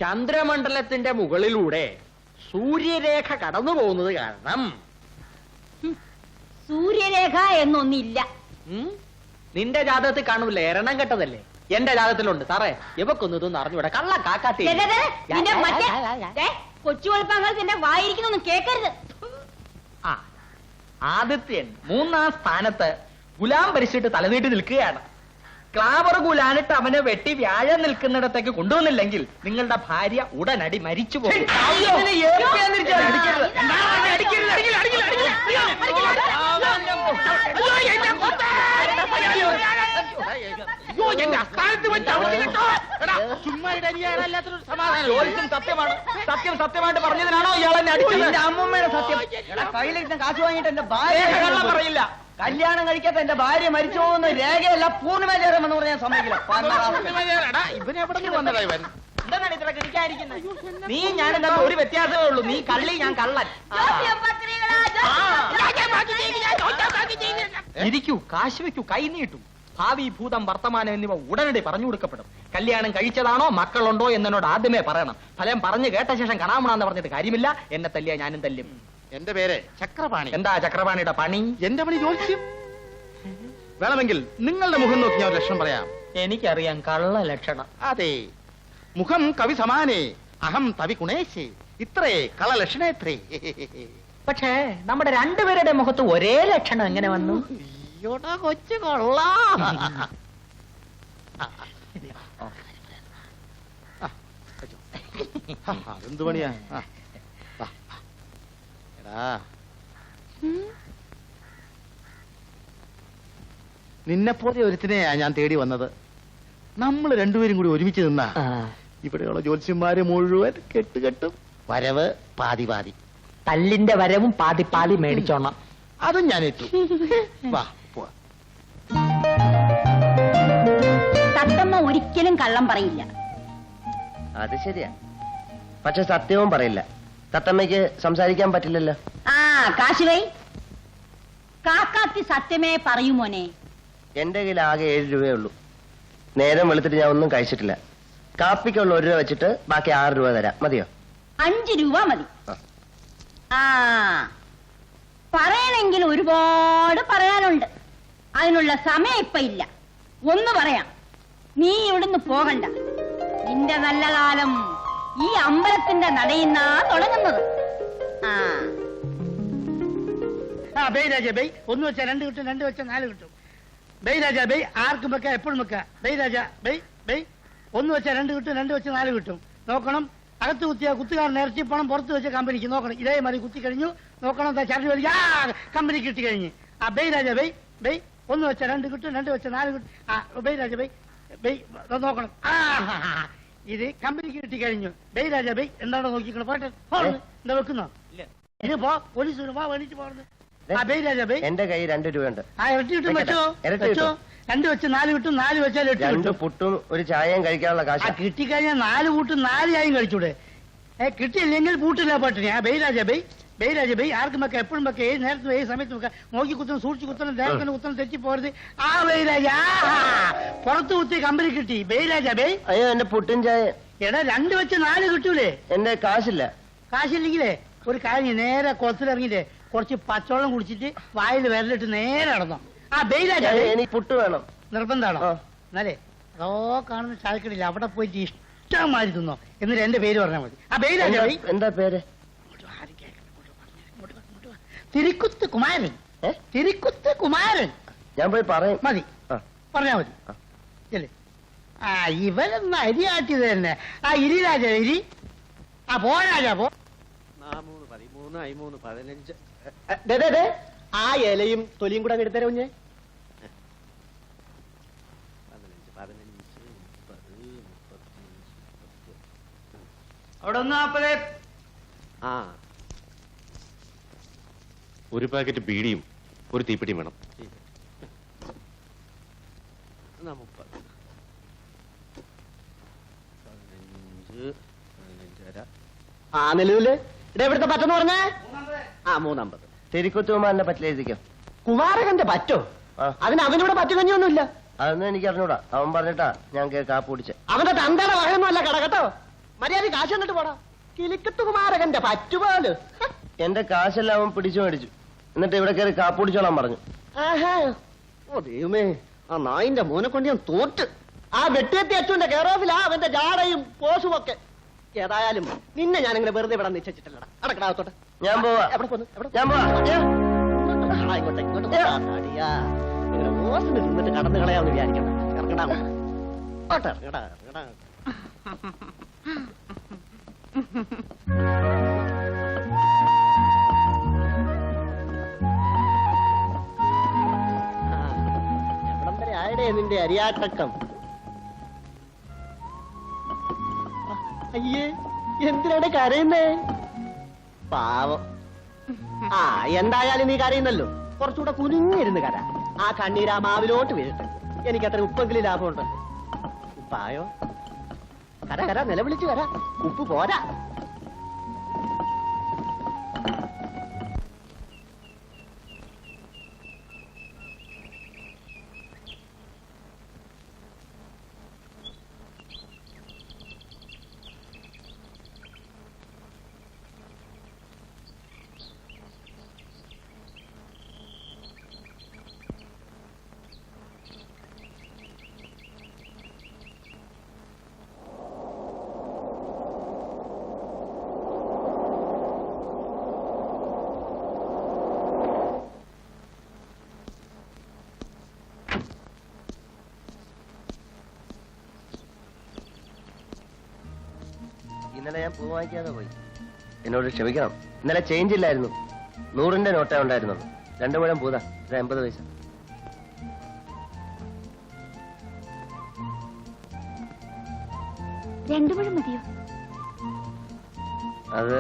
ചന്ദ്രമണ്ഡലത്തിന്റെ മുകളിലൂടെ സൂര്യരേഖ കടന്നു പോകുന്നത് കാരണം. സൂര്യരേഖ എന്നൊന്നില്ല. നിന്റെ ജാതകത്തിൽ കാണൂല്ലേ, എരണം കെട്ടതല്ലേ? എന്റെ ജാതകത്തിലുണ്ട് സാറേ. ഇവക്കൊന്നും ഇതൊന്നും അറിഞ്ഞൂടെ, കള്ള കാക്കാത്തി. കൊച്ചു വെളുപ്പാങ്കത്തിന്റെ വായിരിക്കുന്നൊന്നും കേക്കരുത്. ആദിത്യൻ 3-ാം സ്ഥാനത്ത് ഗുലാം ഭരിച്ചിട്ട് തലനീട്ടി നിൽക്കുകയാണ്. ക്ലാവർ ഗുലാനിട്ട് അവനെ വെട്ടി വ്യാഴം നിൽക്കുന്നിടത്തേക്ക് കൊണ്ടുവന്നില്ലെങ്കിൽ നിങ്ങളുടെ ഭാര്യ ഉടനടി മരിച്ചു പോകും. സത്യമായിട്ട് പറഞ്ഞതിനാണോ ഇയാളെന്നെ അടിച്ചത്? എന്റെ അമ്മൂമ്മയുടെ സത്യം. കയ്യിലിരുന്ന കാശ് വാങ്ങിയിട്ട് എന്റെ ഭാര്യ പറയില്ല. കല്യാണം കഴിക്കാത്ത എന്റെ ഭാര്യ മരിച്ചു പോകുന്ന രേഖയല്ല, പൂർണ്ണിമചേരമെന്ന് പറഞ്ഞാൽ സമ്മതിക്കില്ല. നീ ഞാനെന്താ ഒരു വ്യത്യാസമേ ഉള്ളൂ. നീ കള്ളി, ഞാൻ കള്ളൻ. ഇരിക്കൂ, കാശ് വെക്കൂ, കൈ നീട്ടു. ഭാവി, ഭൂതം, വർത്തമാനം എന്നിവ ഉടനടി പറഞ്ഞു കൊടുക്കപ്പെടും. കല്യാണം കഴിച്ചതാണോ മക്കളുണ്ടോ എന്നോട് ആദ്യമേ പറയണം. ഫലം പറഞ്ഞു കേട്ട ശേഷം കാണാമെന്ന് പറഞ്ഞിട്ട് കാര്യമില്ല. എന്നെ തല്ലിയ ഞാനും തല്ലും. എന്റെ പേര് ചക്രപാണി. എന്താ ചക്രപാണിയുടെ പണി? എന്റെ പണി ജോത്സ്യം. വേണമെങ്കിൽ നിങ്ങളുടെ മുഖം നോക്കി ഞാൻ ഒരു ലക്ഷണം പറയാം. എനിക്കറിയാം, കള്ള ലക്ഷണം. അതെ, മുഖം കവി സമാനേ, അഹം തവി കുണേശേ, ഇത്രേ കള ലക്ഷണേത്രേ. പക്ഷേ നമ്മുടെ രണ്ടുപേരുടെ മുഖത്ത് ഒരേ ലക്ഷണം എങ്ങനെ വന്നു? കൊച്ചു കൊള്ളാം. അതെന്ത് പണിയാ? നിന്നെപ്പോലെ ഒരുത്തിനെയാ ഞാൻ തേടി വന്നത്. നമ്മൾ രണ്ടുപേരും കൂടി ഒരുമിച്ച് നിന്നാ ഇവിടെയുള്ള ജ്യോത്സ്യന്മാരെ മുഴുവൻ കെട്ടുകെട്ടും. വരവ് പാതി പാതി. തല്ലിന്റെ വരവും പാതി പാതി മേടിച്ചോണം. അതും ഞാൻ ഏറ്റു. വാ പോവാ. തത്തമ്മ ഒരിക്കലും കള്ളം പറയില്ല. അത് ശരിയാ, പക്ഷെ സത്യവും പറയില്ല. തത്തമ്മയ്ക്ക് സംസാരിക്കാൻ പറ്റില്ലല്ലോ. കാശുവൈ, കാക്കാത്തി സത്യമേ പറയൂ മോനെ. എന്റെ കയ്യിൽ ആകെ 7 രൂപയേ ഉള്ളൂ. നേരം വെളുത്തിട്ട് ഞാൻ ഒന്നും കഴിച്ചിട്ടില്ല. കാപ്പിക്കുള്ള 1 രൂപ വെച്ചിട്ട് ബാക്കി 6 രൂപ തരാം. മതിയോ? 5 രൂപ മതി. പറയണമെങ്കിൽ ഒരുപാട് പറയാനുണ്ട്. അതിനുള്ള സമയം ഇപ്പൊ ഇല്ല. ഒന്ന് പറയാം, നീ ഇവിടുന്ന് പോകണ്ട. നിന്റെ നല്ല കാലം ഈ അമ്പലത്തിന്റെ നടയിന്നാ തുടങ്ങുന്നത്. ബൈ രാജ ബൈ, 1 വെച്ചാൽ 2 കിട്ടും, 2 വെച്ചാൽ 4 കിട്ടും. ബൈ രാജ ബൈ, ആർക്കും വെക്കാം, എപ്പോഴും വെക്കാം. ബൈ രാജ ബൈ ബൈ, 1 വെച്ചാൽ 2 കിട്ടും, 2 വെച്ചാൽ 4 കിട്ടും. നോക്കണം, അകത്ത് കുത്തിയ കുത്തുകാരൻ നേർച്ചി പണം പുറത്ത് വെച്ച കമ്പനിക്ക് നോക്കണം. ഇതേമാതിരി കുത്തി കഴിഞ്ഞു. നോക്കണം, ചരട് വലിയ കമ്പനി കിട്ടി കഴിഞ്ഞ്. ബൈ രാജ ബൈ ബൈ, 1 വെച്ചാൽ 2 കിട്ടും, 2 വെച്ചാൽ 4 കിട്ടും. ബൈ രാജ ബൈ ബൈ, നോക്കണം. ഇത് കമ്പനിക്ക് കിട്ടി കഴിഞ്ഞു. ബൈ രാജ ബൈ, എന്താണോ നോക്കിക്കണം. പോട്ടെ, എന്താ വെക്കുന്നോ? ഇത് പോ, പോലീസ് പോ, വേണിച്ച് പോകുന്നത്. എന്റെ കൈ 2 രൂപയുണ്ട്. ഇരട്ടി കിട്ടും. വെച്ചോ, 2 വെച്ച് 4 കിട്ടും, 4 വെച്ചാൽ 8 2 പുട്ടും ഒരു ചായയും കഴിക്കാനുള്ള കാശ്. കിട്ടിക്കഴിഞ്ഞാൽ 4 കൂട്ടും 4 ചായയും കഴിച്ചൂടെ? കിട്ടിയില്ലെങ്കിൽ പൂട്ടില്ല പട്ടിണി. Bye Raja bye bye Raja bye, ആർക്കും വെക്കാം, എപ്പോഴും വെക്കാം, ഏത് നേരത്തും ഏത് സമയത്ത് വെക്കാം. നോക്കി കുത്തണം, സൂക്ഷിച്ച് കുത്തണം, ദേഹത്തിന് കുത്തണം, തെറ്റി പോരുത്. ബൈ രാജ, പുറത്ത് കുത്തി കമ്പനി കിട്ടി. Bye Raja bye. അയ്യോ, എന്റെ പുട്ടും ചായ. എടാ, 2 വെച്ച് 4 കിട്ടൂലേ? എന്റെ കാശില്ല. കാശില്ലെങ്കിലേ ഒരു കാര്യം, നേരെ കുളത്തിലിറങ്ങിട്ടേ കുറച്ച് പച്ചവെള്ളം കുടിച്ചിട്ട് വായിൽ വിരലിട്ട് നേരെ നടന്നോ. ബൈ രാജ, എനിക്ക് പുട്ട് വേണം. നിർബന്ധാണോ? എന്നാലേ അതോ കാണുന്ന ചായക്കടില്ല, അവിടെ പോയിട്ട് ഇഷ്ടമാതിരി തിന്നോ. എന്നിട്ട് എന്റെ പേര് പറഞ്ഞാൽ മതി. Bye Raja bye. എന്താ പേര്? തിരുക്കുത്ത് കുമാരൻ. തിരുക്കുത്ത് കുമാരൻ. ഞാൻ പോയി പറയും. മതി, പറഞ്ഞാ മതി. ചെല്ലേ. ഇവരൊന്ന് അരിയാട്ടിയത് തന്നെ. ഇരി രാജ ഇരി. പോ രാജ പോ. 13, 13, 15. ആ ഇലയും തൊലിയും കൂടെ എടുത്തരോ കുഞ്ഞെ. 15, 15, 30, 35. അവിടെ 140. ഒരു പാക്കറ്റ് ബീഡിയും ഒരു തീപ്പെട്ടിയും വേണം. 30, 15, 15. നിലവില് ഇവിടുത്തെ പറ്റെന്ന് പറഞ്ഞേ. 350. തിരുക്കുത്തുമാരനെ പറ്റില്ല എഴുതിക്കോ. കുമാരകന്റെ പറ്റോ? അതിന് അവനിവിടെ പറ്റുകഞ്ഞൊന്നുമില്ല. അതൊന്നും എനിക്ക് അറിഞ്ഞൂടാ. അവൻ പറഞ്ഞിട്ടാ ഞാൻ കാപ്പ് കുടിച്ചത്. അവന്റെ തന്തയുടെ വകയൊന്നും അല്ല കട കേട്ടോ. മര്യാദ കാശ് എന്നിട്ട് പോടാ. കിലിക്കത്ത് കുമാരകന്റെ പറ്റുപോല്. എന്റെ കാശെല്ലാം അവൻ പിടിച്ചു മേടിച്ചു. എന്നിട്ട് ഇവിടെ കയറി കാപ്പ് കുടിച്ചോളാൻ പറഞ്ഞു. ഓ ദൈവമേ, ആ നായിന്റെ മോനെ കൊണ്ട് ഞാൻ തോറ്റ്. ആ വെട്ടിയെത്തി അച്ഛന്റെ കെയറോഫിലാ അവന്റെ ജാടയും പോസും ഒക്കെ. ഏതായാലും നിന്നെ ഞാനിങ്ങനെ വെറുതെ ഇവിടെ നിശ്ചയിച്ചിട്ടില്ലടാ. അടക്കടാത്തോട്ടെ. ഞാൻ പോവാ. എവിടെ പോന്നു? ഞാൻ പോവാ. ഇങ്ങോട്ട് ഇങ്ങോട്ട് ഇങ്ങനെ ഓസിന് നിന്നിട്ട് കടന്നു കളയാന്ന് വിചാരിക്കണം. ഇറങ്ങടാ ഓട്ടെ, ഇറങ്ങടാ ഇറങ്ങടാ. എവിടം വരെ ആയടേ നിന്റെ അരിയാട്ടക്കം? അയ്യേ, എന്തിനാണ് കരയുന്നേ? പാവം. ആ എന്തായാലും നീ കരയുന്നല്ലോ, കുറച്ചുകൂടെ കുനിഞ്ഞിരുന്ന് കര. ആ കണ്ണീരാ മാവിലോട്ട് വീഴട്ടെ. എനിക്കത്ര ഉപ്പെങ്കിലും ലാഭമുണ്ട്. ഉപ്പായോ? കര കര, നിലവിളിച്ചു കര. ഉപ്പ് പോരാ. ഇന്നലെ ഞാൻ പൂ വാങ്ങിക്കാതെ പോയി. എന്നോട് ക്ഷമിക്കണം. ഇന്നലെ ചേഞ്ച് ഇല്ലായിരുന്നു. 100ന്റെ നോട്ടേ ഉണ്ടായിരുന്നുള്ളൂ. 2 മുഴം പൂതാ. 80 പൈസ. മതിയോ? അത്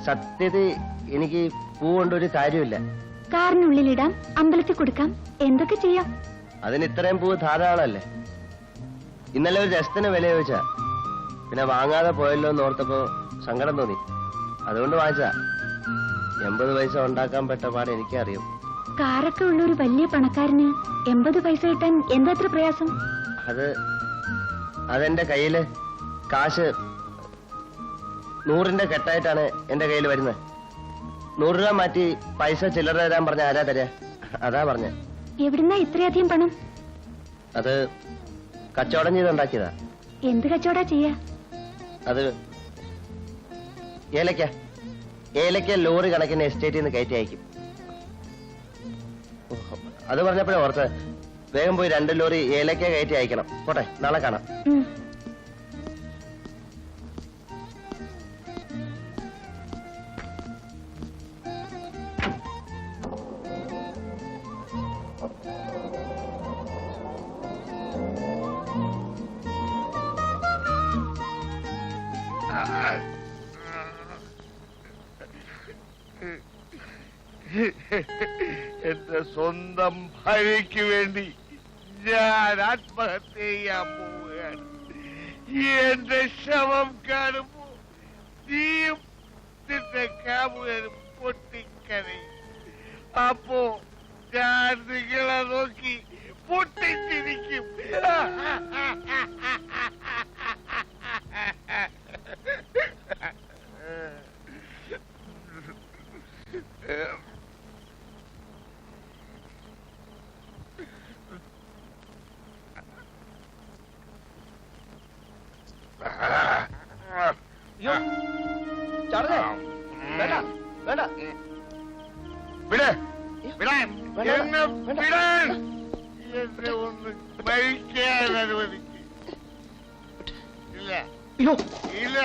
സത്യത്തിൽ എനിക്ക് പൂ കൊണ്ടൊരു കാര്യമില്ല. കാറിനുള്ളിലിടാം, അമ്പലത്തിൽ കൊടുക്കാം, എന്തൊക്കെ ചെയ്യാം. അതിന് ഇത്രയും പൂ ധാരാളമല്ലേ. ഇന്നലെ ഒരു രസത്തിന് വില ചോദിച്ചാ, പിന്നെ വാങ്ങാതെ പോയല്ലോ എന്ന് ഓർത്തപ്പോ സങ്കടം തോന്നി. അതുകൊണ്ട് വാങ്ങിച്ചാ. 80 പൈസ ഉണ്ടാക്കാൻ പെട്ട പാട് എനിക്കറിയും. കാറൊക്കെ ഉള്ള ഒരു വലിയ പണക്കാരന് 80 പൈസ കിട്ടാൻ എന്തത്ര പ്രയാസം? അതെന്റെ കയ്യില് കാശ് 100ന്റെ കെട്ടായിട്ടാണ് എന്റെ കയ്യിൽ വരുന്നത്. 100 രൂപ മാറ്റി പൈസ ചില്ലറ തരാൻ പറഞ്ഞ ആരാ തരാ? അതാ പറഞ്ഞ. എവിടുന്നാ ഇത്രയധികം പണം? അത് കച്ചവടം ചെയ്തുണ്ടാക്കിയതാ. എന്ത് കച്ചവടാ ചെയ്യാ? അത് ഏലക്ക ലോറി കണക്കിന് എസ്റ്റേറ്റിൽ നിന്ന് കയറ്റി അയക്കും. അത് പറഞ്ഞപ്പോഴേ ഓർത്ത്, വേഗം പോയി 2 ലോറി ഏലക്ക കയറ്റി അയക്കണം. പോട്ടെ, നാളെ കാണാം. എന്റെ സ്വന്തം ഭാര്യയ്ക്ക് വേണ്ടി ഞാൻ ആത്മഹത്യ ചെയ്യാൻ പോവുകയാണ്. എന്റെ ശവം കാണുമ്പോ നീയും നിന്റെ കാമുകനും പൊട്ടിക്കരയും. അപ്പോ ഞാൻ നിങ്ങളെ നോക്കി പൊട്ടിച്ചിരിക്കും. എന്നെ ഒന്ന് മരിക്കാൻ അനുവദിക്കും. ഇല്ല,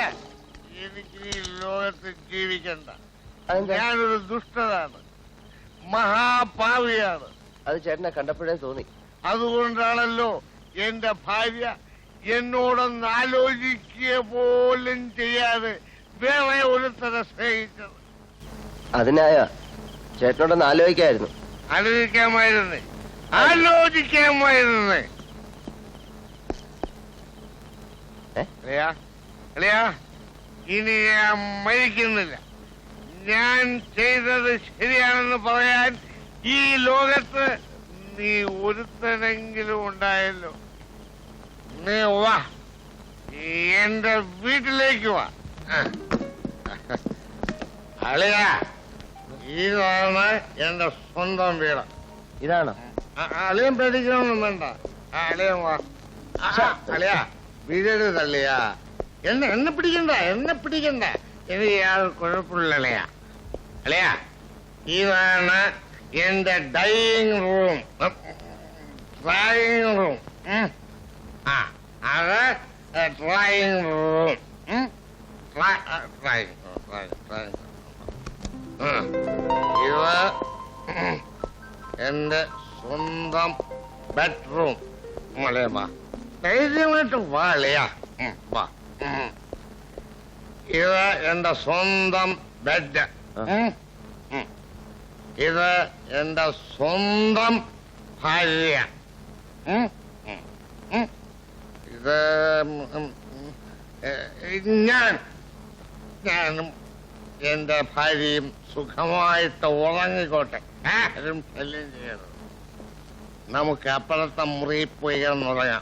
എനിക്ക് ഈ ലോകത്ത് ജീവിക്കണ്ട. ഞാനൊരു ദുഷ്ടനാണ്, മഹാപാവിയാണ്. അത് ചേട്ടനെ കണ്ടപ്പോഴേ തോന്നി. അതുകൊണ്ടാണല്ലോ എന്റെ ഭാര്യ എന്നോടൊന്ന് ആലോചിക്കുക പോലും ചെയ്യാതെ വേറെ ഒരുത്തരെ സ്നേഹിച്ചത്. അതിനായ ചേട്ടനോടൊന്ന് ആലോചിക്കായിരുന്നു. ആലോചിക്കാമായിരുന്നേ. ഇനി ഞാൻ മരിക്കുന്നില്ല. ഞാൻ ചെയ്തത് ശരിയാണെന്ന് പറയാൻ ഈ ലോകത്ത് നീ ഒരുത്തനെങ്കിലും ഉണ്ടായല്ലോ. നീ വാ, എന്റെ വീട്ടിലേക്ക് വാ. അളിയ, ഇതാണ് എന്റെ സ്വന്തം വീട്. ഇതാണോ? അളിയൻ പേടിക്കണമെന്നും വേണ്ട. അളിയൻ വാ. അളിയ, വീട് തള്ളിയാ. എന്നെ പിടിക്കണ്ട, എനിക്ക് യാതൊരു കുഴപ്പമില്ല അളിയ. അളിയ, ഇതാണ് എന്റെ ഡൈനിങ് റൂം, ഡ്രോയിങ് റൂം. അത് ഡ്രോയിങ് റൂം. ഇത് എന്റെ സ്വന്തം ബെഡ്റൂം. മലയമ്മ ധൈര്യമായിട്ട് വാളിയാ. വാ. ഇത് എന്റെ സ്വന്തം ബെഡ്. ഇത് എന്റെ സ്വന്തം ഭാര്യ. ഇത് ഞാനും എന്റെ ഭാര്യയും സുഖമായിട്ട് ഉറങ്ങിക്കോട്ടെ. ആരും ശല്യം ചെയ്യരുത്. നമുക്ക് അപ്പുറത്തെ മുറിയിൽ പോയി കിടന്നുറങ്ങാം.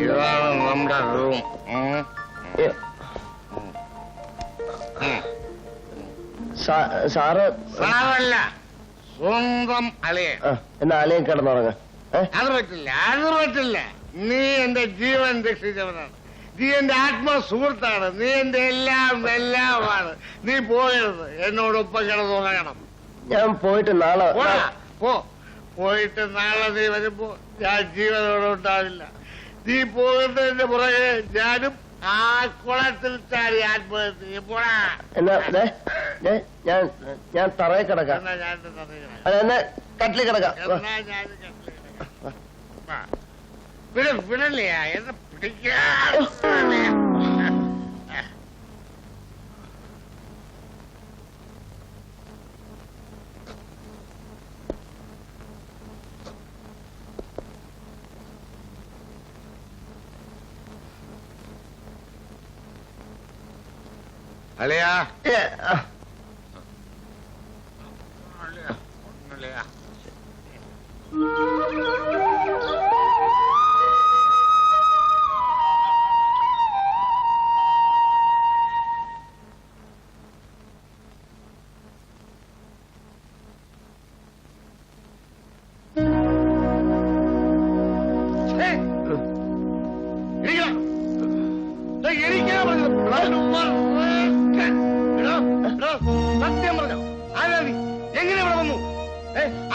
ഇതാണ് നമ്മുടെ റൂം. സാറ് സാറല്ല, സ്വന്തം അളിയൻ. എന്നാ അലയും കിടന്നുറങ്ങ. അത് പറ്റില്ല. നീ എന്റെ ജീവൻ രക്ഷിച്ചവനാണ്. നീ എന്റെ ആത്മസുഹൃത്താണ്. നീ എന്റെ എല്ലാമാണ്. നീ പോകരുത്. എന്നോടൊപ്പം കിടന്നുറങ്ങണം. ഞാൻ പോയിട്ട് നാളെ പോയിട്ട് നാളെ നീ വരുമ്പോ ഞാൻ ജീവനോടെ ഉണ്ടാവില്ല. നീ പോകുന്നതിന്റെ പുറകെ ഞാനും ആ കുളത്തിൽ ചാടി ആത്മഹത്യ ചെയ്യും. പോടാ. ഞാൻ തറയിൽ കിടക്കാം. എന്നാ ഞാൻ എന്നെ കട്ടിൽ കിടക്കാം. വിടല്ലേ എന്നെ പിടിക്കാ. അളിയാ, ഒന്നുമില്ല. സത്യം പറഞ്ഞോ? ആരാ നീ? എങ്ങനെ ഇവിടെ വന്നു?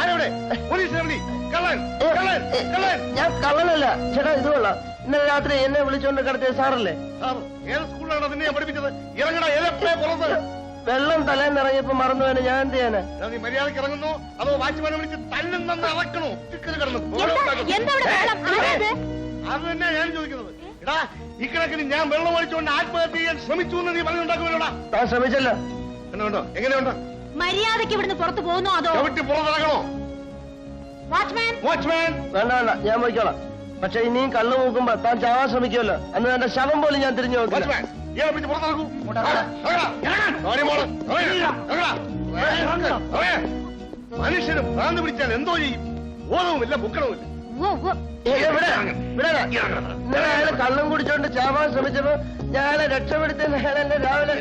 ആരോടെ? പോലീസിനെ വിളി. കള്ളൻ. ഞാൻ കള്ളനല്ല ചേട്ടാ. ഇത് കൊള്ളാം. ഇന്നലെ രാത്രി എന്നെ വിളിച്ചോണ്ട് കിടത്തിയ സാറല്ലേ? ഏത് സ്കൂളിലാണ് നിന്നെ പഠിപ്പിച്ചത്? ഇറങ്ങടാ. ഏതെപ്പോഴേ പുറത്ത് വെള്ളം തലേന്ന് ഇറങ്ങിയപ്പോ മറന്നുപോയാൽ ഞാൻ എന്ത് ചെയ്യാനാ? നീ മര്യാദക്ക് ഇറങ്ങുന്നു അതോ വാച്ച്മാനെ വിളിച്ച് തല്ലുന്നെന്ന് ഇറക്കണോ? ചിക്കന് കിടന്നു അത് തന്നെ ഞാൻ ചോദിക്കുന്നത്. എടാ, ഇക്കണക്കിന് ഞാൻ വെള്ളം ഒഴിച്ചുകൊണ്ട് ആത്മഹത്യ ചെയ്യാൻ ശ്രമിച്ചു എന്ന് നീ പറഞ്ഞുണ്ടാക്കുമല്ലോടാ. താൻ ശ്രമിച്ചല്ല. എന്നുണ്ടോ? എങ്ങനെയുണ്ടോ? മര്യാദയ്ക്ക് ഇവിടുന്ന് പുറത്തു പോകുന്നു അതോ? ചവിട്ടി പുറത്തിറങ്ങണോ? വാച്ച്മാൻ. വേണ്ട ഞാൻ പോയിക്കോളാം. പക്ഷെ ഇനിയും കള്ളു നോക്കുമ്പോ താൻ ചാവാൻ ശ്രമിക്കുമല്ലോ. അന്ന് എന്റെ ശവം പോലും ഞാൻ തിരിഞ്ഞു നോക്കില്ല. മനുഷ്യന് ഭ്രാന്ത് പിടിച്ചാൽ എന്തോ ചെയ്യും? ബോധവുമില്ല, ബുക്കണവുമില്ല. ഇന്നലെ അയാള് കള്ളും കുടിച്ചോണ്ട് ചാവാൻ ശ്രമിച്ചപ്പോ ഞാൻ രക്ഷപ്പെടുത്തുന്ന അയാളെന്നെ രാവിലെ